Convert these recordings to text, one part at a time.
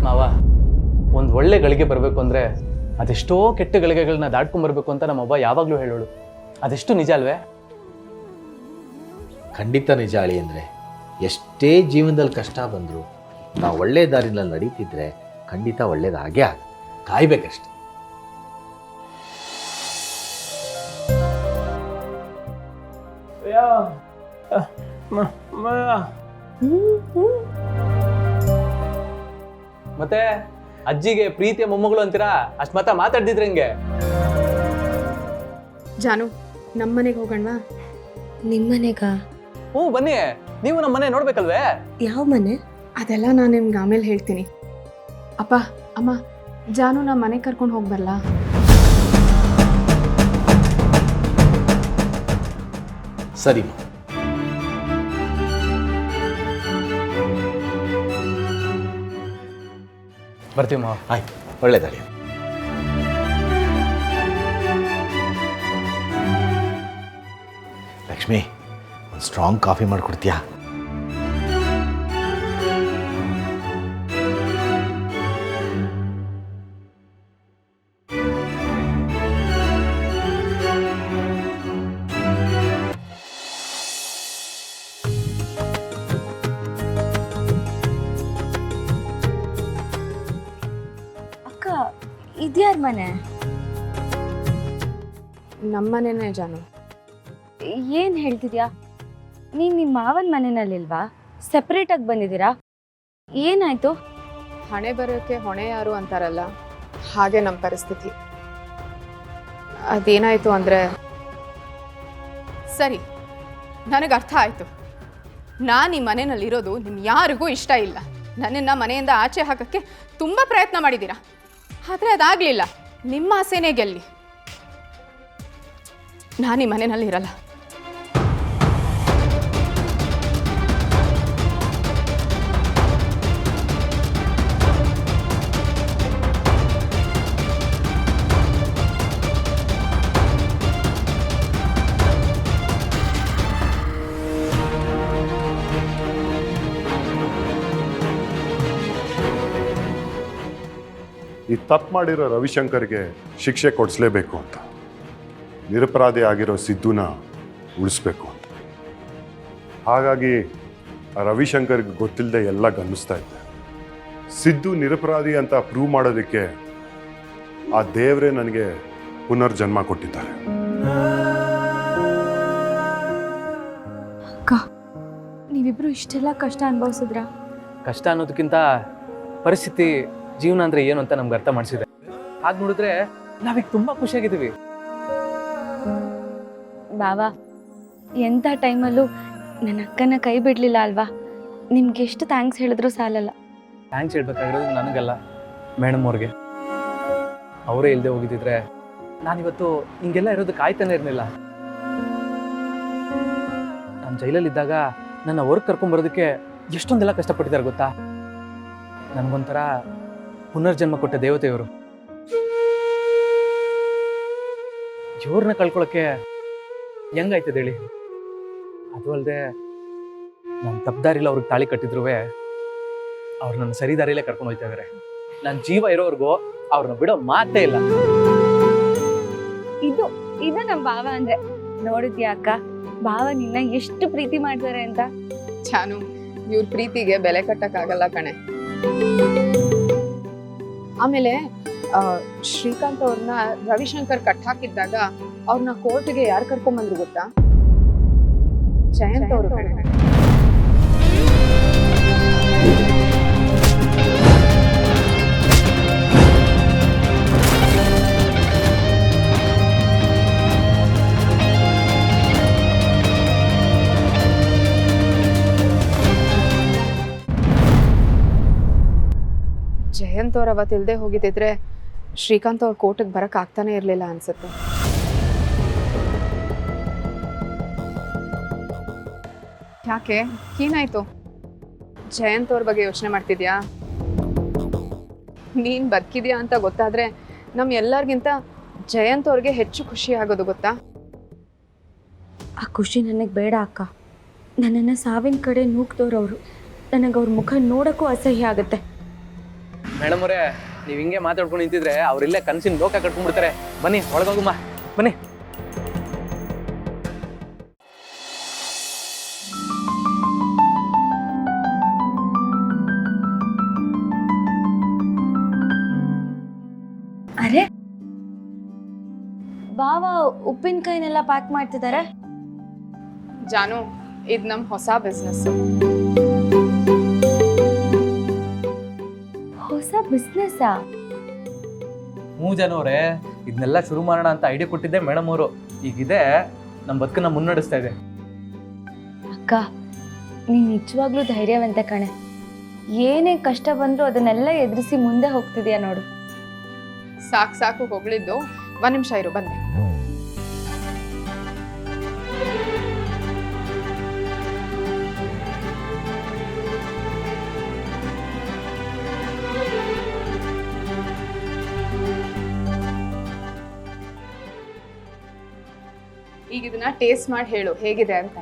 ಮಾವ, ಒಂದು ಒಳ್ಳೆ ಗಳಿಗೆ ಬರಬೇಕು ಅಂದರೆ ಅದೆಷ್ಟೋ ಕೆಟ್ಟ ಗಳಿಗೆಗಳನ್ನ ದಾಟ್ಕೊಂಡ್ಬರ್ಬೇಕು ಅಂತ ನಮ್ಮೊಬ್ಬ ಯಾವಾಗಲೂ ಹೇಳೋಳು. ಅದೆಷ್ಟು ನಿಜ ಅಲ್ವೇ? ಖಂಡಿತ ನಿಜ ಅಳಿ. ಅಂದರೆ ಎಷ್ಟೇ ಜೀವನದಲ್ಲಿ ಕಷ್ಟ ಬಂದರೂ ನಾವು ಒಳ್ಳೆ ದಾರಿನಲ್ಲಿ ನಡೀತಿದ್ರೆ ಖಂಡಿತ ಒಳ್ಳೇದಾಗೇ ಕಾಯ್ಬೇಕಷ್ಟೆ. ಮತ್ತೆ ಅಜ್ಜಿಗೆ ಪ್ರೀತಿಯ ಮೊಮ್ಮಗಳು ಅಂತೀರಾ? ಅಷ್ಟು ಮಾತ್ರ ಮಾತಾಡ್ದಿದ್ರೆ ಹೆಂಗೆ? ಜಾನು, ನಮ್ಮನೆಗೆ ಹೋಗೋಣವಾ? ನಿಮ್ಮನೆಗ? ಹ್ಞೂ ಬನ್ನಿ, ನೀವು ನಮ್ಮ ಮನೆ ನೋಡ್ಬೇಕಲ್ವೇ? ಯಾವ ಮನೆ? ಅದೆಲ್ಲ ನಾನು ನಿಮ್ಗೆ ಆಮೇಲೆ ಹೇಳ್ತೀನಿ. ಅಪ್ಪ ಅಮ್ಮ, ಜಾನು ನಮ್ಮ ಮನೆಗೆ ಕರ್ಕೊಂಡು ಹೋಗಿ ಬರಲಾ? ಸರಿ, ಬರ್ತೀವಿ ಮಾವ. ಆಯ್ತು, ಒಳ್ಳೇದಾಗಲಿ. ಲಕ್ಷ್ಮಿ, ಒಂದು ಸ್ಟ್ರಾಂಗ್ ಕಾಫಿ ಮಾಡಿಕೊಡ್ತೀಯಾ? ಇದ್ಯಾರ ಮನೆ? ನಮ್ಮನೆನೇ ಜಾನು. ಏನು ಹೇಳ್ತಿದ್ಯಾ? ನೀನು ನಿಮ್ಮ ಮಾವನ ಮನೆಯಲ್ಲಿಲ್ವಾ? ಸೆಪ್ರೇಟಾಗಿ ಬಂದಿದ್ದೀರಾ? ಏನಾಯ್ತು? ಹಣೆ ಬರೋಕ್ಕೆ ಹೊಣೆ ಯಾರು ಅಂತಾರಲ್ಲ, ಹಾಗೆ ನಮ್ಮ ಪರಿಸ್ಥಿತಿ. ಅದೇನಾಯಿತು ಅಂದರೆ, ಸರಿ, ನನಗೆ ಅರ್ಥ ಆಯಿತು. ನಾನು ಈ ಮನೆಯಲ್ಲಿರೋದು ನಿಮ್ಗೆ ಯಾರಿಗೂ ಇಷ್ಟ ಇಲ್ಲ. ನನ್ನನ್ನು ಮನೆಯಿಂದ ಆಚೆ ಹಾಕೋಕ್ಕೆ ತುಂಬ ಪ್ರಯತ್ನ ಮಾಡಿದ್ದೀರಾ, ಆದರೆ ಅದಾಗಲಿಲ್ಲ. ನಿಮ್ಮ ಆಸೆನೇ ಗೆಲ್ಲಿ. ನಾನು ಈ ಮನೆಯಲ್ಲಿ ಇರಲ್ಲ. ಈ ತಪ್ಪು ಮಾಡಿರೋ ರವಿಶಂಕರ್ಗೆ ಶಿಕ್ಷೆ ಕೊಡಿಸ್ಲೇಬೇಕು ಅಂತ, ನಿರಪರಾಧಿ ಆಗಿರೋ ಸಿದ್ದುನ ಉಳಿಸ್ಬೇಕು ಅಂತ. ಹಾಗಾಗಿ ಆ ರವಿಶಂಕರ್ಗೆ ಗೊತ್ತಿಲ್ಲದೆ ಎಲ್ಲ ಗನ್ನಿಸ್ತಾ ಇದ್ದೆ. ಸಿದ್ದು ನಿರಪರಾಧಿ ಅಂತ ಪ್ರೂವ್ ಮಾಡೋದಕ್ಕೆ ಆ ದೇವರೇ ನನಗೆ ಪುನರ್ಜನ್ಮ ಕೊಟ್ಟಿದ್ದಾರೆ. ಅಕ್ಕ, ನೀವಿಬ್ರು ಇಷ್ಟೆಲ್ಲ ಕಷ್ಟ ಅನುಭವಿಸಿದ್ರ? ಕಷ್ಟ ಅನ್ನೋದಕ್ಕಿಂತ ಪರಿಸ್ಥಿತಿ, ಜೀವನ ಅಂದರೆ ಏನು ಅಂತ ನಮ್ಗೆ ಅರ್ಥ ಮಾಡಿಸಿದೆ. ಹಾಗೆ ನೋಡಿದ್ರೆ ನಾವೀಗ ತುಂಬ ಖುಷಿಯಾಗಿದ್ದೀವಿ. ಬಾವಾ, ಎಂಥ ಟೈಮಲ್ಲೂ ನನ್ನ ಅಕ್ಕನ ಕೈ ಬಿಡಲಿಲ್ಲ ಅಲ್ವಾ? ನಿಮ್ಗೆ ಎಷ್ಟು ಥ್ಯಾಂಕ್ಸ್ ಹೇಳಿದ್ರು ಸಾಲಲ್ಲ. ಥ್ಯಾಂಕ್ಸ್ ಹೇಳ್ಬೇಕಾಗಿರೋದು ನನಗಲ್ಲ, ಮೇಡಮ್ ಅವ್ರಿಗೆ. ಅವರೇ ಇಲ್ಲದೆ ಹೋಗಿದ್ದಿದ್ರೆ ನಾನಿವತ್ತು ಹಿಂಗೆಲ್ಲ ಇರೋದಕ್ಕೆ ಆಯ್ತಾನೆ ಇರಲಿಲ್ಲ. ನಾನು ಜೈಲಲ್ಲಿದ್ದಾಗ ನನ್ನ ವರ್ಕ್ ಕರ್ಕೊಂಬರೋದಕ್ಕೆ ಎಷ್ಟೊಂದೆಲ್ಲ ಕಷ್ಟಪಟ್ಟಿದ್ದಾರೆ ಗೊತ್ತಾ? ನನಗೊಂಥರ ಪುನರ್ಜನ್ಮ ಕೊಟ್ಟ ದೇವತೆಯವರು. ಇವ್ರನ್ನ ಕಳ್ಕೊಳಕ್ಕೆ ಹೆಂಗಾಯ್ತದೆ ಹೇಳಿ? ಅದು ಅಲ್ಲದೆ ನಾನು ತಪ್ಪದಾರಿಲ್ಲ ಅವ್ರಿಗೆ ತಾಳಿ ಕಟ್ಟಿದ್ರು ಅವ್ರು ನನ್ನ ಸರಿ ದಾರಿಯಲ್ಲೇ ಕರ್ಕೊಂಡು ಹೋಗ್ತಾ ಇದಾರೆ. ನನ್ನ ಜೀವ ಇರೋವರೆಗೂ ಅವ್ರನ್ನ ಬಿಡೋ ಮಾತೇ ಇಲ್ಲ. ಇದು ನಮ್ಮ ಭಾವ ಅಂದ್ರೆ. ನೋಡಿದ್ಯಾ ಅಕ್ಕ, ಭಾವ ನಿನ್ನ ಎಷ್ಟು ಪ್ರೀತಿ ಮಾಡ್ತಾರೆ ಅಂತ. ಜಾನು, ಇವ್ರ ಪ್ರೀತಿಗೆ ಬೆಲೆ ಕಟ್ಟಕ್ಕಾಗಲ್ಲ ಕಣೆ. ಆಮೇಲೆ ಶ್ರೀಕಾಂತ್ ಅವ್ರನ್ನ ರವಿಶಂಕರ್ ಕಟ್ ಹಾಕಿದ್ದಾಗ ಅವ್ರನ್ನ ಕೋರ್ಟ್ಗೆ ಯಾರು ಕರ್ಕೊಂಬಂದ್ರು ಗೊತ್ತಾ? ಜಯಂತ್ ಅವರು ಕಣೆ. ಜಯಂತ್ ಅವ್ರು ಅವತ್ತಿಲ್ದೆ ಹೋಗಿದ್ದಿದ್ರೆ ಶ್ರೀಕಾಂತ್ ಅವ್ರ ಕೋರ್ಟಿಗೆ ಬರಕ್ ಆಗ್ತಾನೆ ಇರ್ಲಿಲ್ಲ ಅನ್ಸುತ್ತೆ. ಯಾಕೆ, ಏನಾಯ್ತು? ಜಯಂತ್ ಅವ್ರ ಬಗ್ಗೆ ಯೋಚನೆ ಮಾಡ್ತಿದ್ಯಾ? ನೀನ್ ಬದುಕಿದ್ಯಾ ಅಂತ ಗೊತ್ತಾದ್ರೆ ನಮ್ ಎಲ್ಲರಿಗಿಂತ ಜಯಂತ್ ಅವ್ರಿಗೆ ಹೆಚ್ಚು ಖುಷಿ ಆಗೋದು ಗೊತ್ತಾ? ಆ ಖುಷಿ ನನಗೆ ಬೇಡ ಅಕ್ಕ. ನನ್ನನ್ನು ಸಾವಿನ ಕಡೆ ನೂಕ್ತವ್ರವರು. ನನಗೆ ಅವ್ರ ಮುಖ ನೋಡೋಕ್ಕೂ ಅಸಹ್ಯ ಆಗುತ್ತೆ. ಮೇಡಮ್ ಅವರೇ, ನೀವು ಹಿಂಗೆ ಮಾತಾಡ್ಕೊಂಡು ನಿಂತಿದ್ರೆ ಅವರಿಲ್ಲೇ ಕನಸಿನ ಲೋಕ ಕಟ್ಕೊಂಡ್ಬಿಡ್ತಾರೆ. ಬನ್ನಿ ಒಳಗೋಗಮ್ಮ, ಬನ್ನಿ. ಅರೆ ಬಾವ ಉಪ್ಪಿನಕಾಯಿನೆಲ್ಲ ಪ್ಯಾಕ್ ಮಾಡ್ತಿದ್ದಾರೆ. ಜಾನು, ಇದು ನಮ್ಮ ಹೊಸ ಬಿಸ್ನೆಸ್. ಹೊಸ ಬಿಸ್ನೆಸ್ಸಾ? ಜನವರೇ, ಇದನ್ನೆಲ್ಲ ಶುರು ಮಾಡೋಣ ಅಂತ ಐಡಿಯಾ ಕೊಟ್ಟಿದ್ದೆ ಮೇಡಮ್ ಅವರು. ಈಗಿದೆ ನಮ್ಮ ಬದುಕನ್ನ ಮುನ್ನಡೆಸ್ತಾ ಇದೆ. ಅಕ್ಕ ನೀನು ನಿಜವಾಗ್ಲೂ ಧೈರ್ಯವಂತ ಕಣೆ. ಏನೇ ಕಷ್ಟ ಬಂದರೂ ಅದನ್ನೆಲ್ಲ ಎದುರಿಸಿ ಮುಂದೆ ಹೋಗ್ತಿದ್ಯಾ ನೋಡು. ಸಾಕು ಹೊಗಳಿದ್ದು. 1 ನಿಮಿಷ ಇರು, ಬಂದೆ. ಈಗ ಇದನ್ನ ಟೇಸ್ಟ್ ಮಾಡಿ ಹೇಳು ಹೇಗಿದೆ ಅಂತ.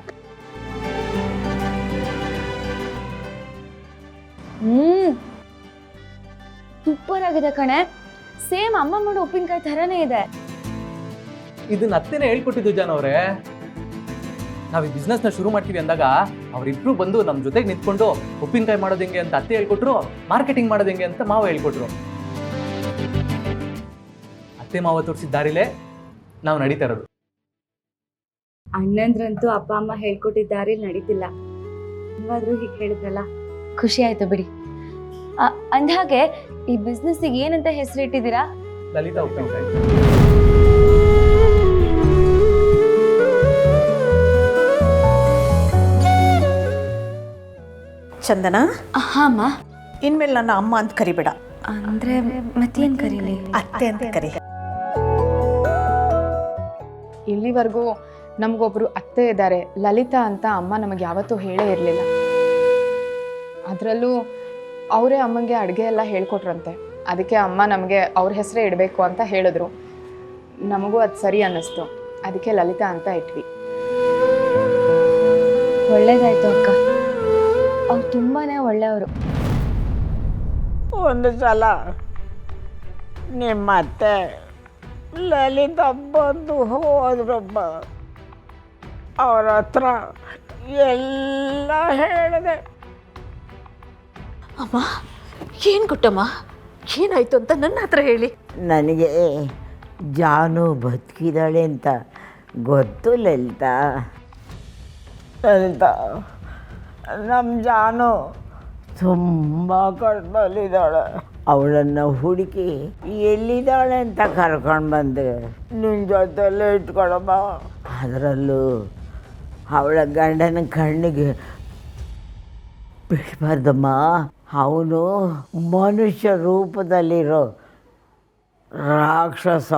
ಸೂಪರ್ ಆಗಿದೆ ಕಣೆ. ಸೇಮ್ ಅಮ್ಮ ಮಾಡೋ ಉಪ್ಪಿನಕಾಯಿ ಥರನೇ ಇದೆ. ಇದನ್ನ ಅತ್ತೆನೇ ಹೇಳ್ಕೊಟ್ಟಿದ್ದು ಜಾನವ್ರೆ. ನಾವು ಈ ಬಿಸ್ನೆಸ್ನ ಶುರು ಮಾಡ್ತೀವಿ ಅಂದಾಗ ಅವರಿಬ್ರು ಬಂದು ನಮ್ಮ ಜೊತೆಗೆ ನಿಂತ್ಕೊಂಡು ಉಪ್ಪಿನಕಾಯಿ ಮಾಡೋದು ಹೆಂಗೆ ಅಂತ ಅತ್ತೆ ಹೇಳ್ಕೊಟ್ರು, ಮಾರ್ಕೆಟಿಂಗ್ ಮಾಡೋದು ಹೆಂಗೆ ಅಂತ ಮಾವ ಹೇಳ್ಕೊಟ್ರು. ಅತ್ತೆ ಮಾವ ತೋರಿಸಿದ ದಾರಿಲೇ ನಾವು ನಡೀತಾ ಇರೋದು. ಅಣ್ಣಂದ್ರಂತೂ ಅಪ್ಪ ಅಮ್ಮ ಹೇಳ್ಕೊಟ್ಟಿದ್ದ ದಾರಿಲಿ ನಡೀತಿಲ್ಲ. ನೀವಾದ್ರೂ ಹೀಗೆ ಹೇಳಿದ್ರಲ್ಲ, ಖುಷಿ ಆಯ್ತು ಬಿಡಿ. ಅಂದ್ಹಾಗೆ ಈ ಬಿಸ್ನೆಸ್ಸಿಗೆ ಏನಂತ ಹೆಸರಿಟ್ಟಿದ್ದೀರಾ? ಲಲಿತಾ ಉಪ್ಪಿನಕಾಯಿ. ಚಂದನ, ಹಾಮ್ಮ. ಇನ್ಮೇಲೆ ನನ್ನ ಅಮ್ಮ ಅಂತ ಕರಿಬೇಡ, ಅಂದ್ರೆ ಮತ್ತೇನ್ ಕರೀಲಿ? ಅತ್ತೆ ಅಂತ ಕರಿ. ಇಲ್ಲಿವರೆಗೂ ನಮಗೊಬ್ರು ಅತ್ತೆ ಇದ್ದಾರೆ, ಲಲಿತಾ ಅಂತ. ಅಮ್ಮ ನಮಗೆ ಯಾವತ್ತೂ ಹೇಳೇ ಇರಲಿಲ್ಲ. ಅದರಲ್ಲೂ ಅವರೇ ಅಮ್ಮಂಗೆ ಅಡುಗೆ ಎಲ್ಲ ಹೇಳ್ಕೊಟ್ರಂತೆ. ಅದಕ್ಕೆ ಅಮ್ಮ ನಮಗೆ ಅವ್ರ ಹೆಸರೇ ಇಡಬೇಕು ಅಂತ ಹೇಳಿದ್ರು. ನಮಗೂ ಅದು ಸರಿ ಅನ್ನಿಸ್ತು, ಅದಕ್ಕೆ ಲಲಿತಾ ಅಂತ ಇಟ್ವಿ. ಒಳ್ಳೇದಾಯ್ತು ಅಕ್ಕ, ಅವ್ರು ತುಂಬಾನೇ ಒಳ್ಳೆಯವರು. ಒಂದು ಸಲ ನಿಮ್ಮ ಅತ್ತೆ ಲಲಿತಾ ಬಂದು ಹೋದ್ರೊಬ್ಬ. ಅವ್ರ ಹತ್ರ ಎಲ್ಲ ಹೇಳಿದೆ. ಅಮ್ಮ, ಏನು ಗೊತ್ತಮ್ಮ, ಏನಾಯ್ತು ಅಂತ ನನ್ನ ಹತ್ರ ಹೇಳಿ. ನನಗೆ ಜಾನು ಬದುಕಿದ್ದಾಳೆ ಅಂತ ಗೊತ್ತು ಲಲಿತಾ. ಲಲಿತಾ, ನಮ್ಮ ಜಾನು ತುಂಬ ಕಷ್ಟದಲ್ಲಿದ್ದಾಳೆ. ಅವಳನ್ನು ಹುಡುಕಿ ಎಲ್ಲಿದ್ದಾಳೆ ಅಂತ ಕರ್ಕೊಂಡು ಬಂದೆ ನಿನ್ನ ಜೊತೆಲ್ಲೇ ಇಟ್ಕೊಳಮ್ಮ. ಅದರಲ್ಲೂ ಅವಳ ಗಂಡನ ಕಣ್ಣಿಗೆ ಬಿಡಬಾರ್ದಮ್ಮ. ಅವನು ಮನುಷ್ಯ ರೂಪದಲ್ಲಿರೋ ರಾಕ್ಷಸ.